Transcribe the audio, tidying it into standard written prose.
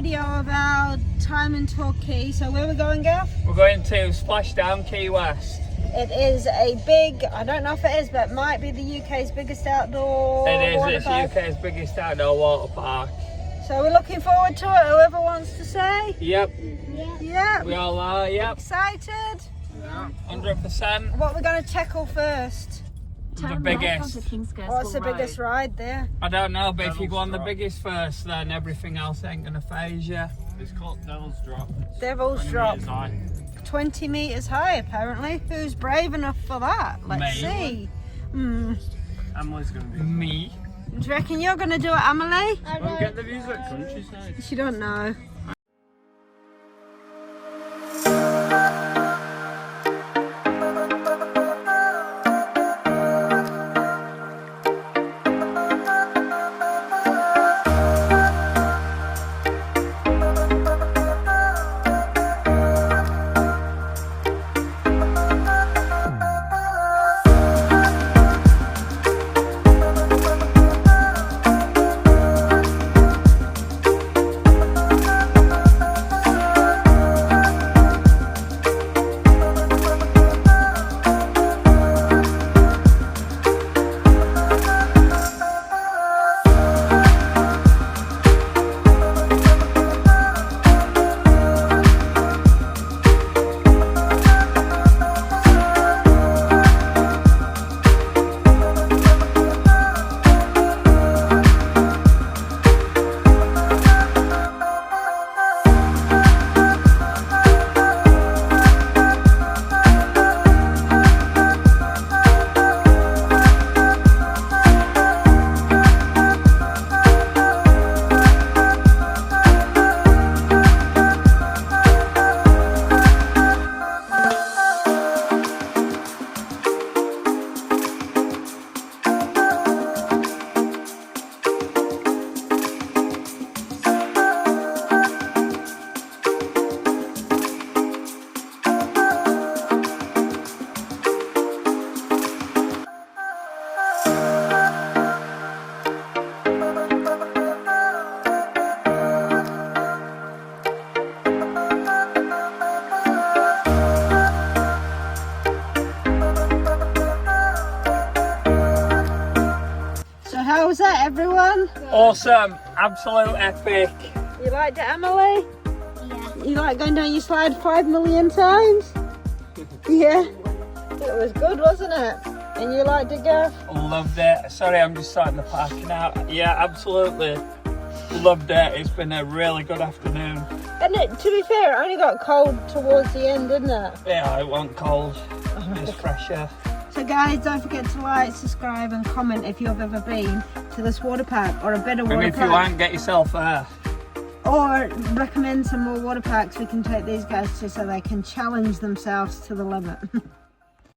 video of our time in Torquay. So where are we going, Gav? We're going to Splashdown Key West. It is a big, I don't know if it is, but it might be the UK's biggest outdoor It's waterpark. UK's biggest outdoor water park. So we're looking forward to it, whoever wants to say. Yep. Yeah. We all are, yep. Excited? Yeah. 100%. What we're going to tackle first? The biggest. What's the biggest ride there? I don't know, but if you go on the biggest first, then everything else ain't gonna phase you. It's called Devil's Drop. Devil's Drop. 20 meters high. 20 metres high, apparently. Who's brave enough for that? Let's see. Emily's going to be. Me. Do you reckon you're going to do it, Emily? Well, get the views at countryside. She don't know. How was that, everyone? Awesome. Absolute epic. You liked it, Emily? Yeah. You like going down your slide 5 million times? Yeah. It was good, wasn't it? And you liked it, Gav? Loved it. Sorry, I'm just starting the parking out. Yeah, absolutely. Loved it. It's been a really good afternoon. And it, to be fair, it only got cold towards the end, didn't it? Yeah, it wasn't cold. It's fresher. So guys, don't forget to like, subscribe and comment if you've ever been to this water park or a better water And if park. you want, get yourself there. Or recommend some more water parks we can take these guys to so they can challenge themselves to the limit.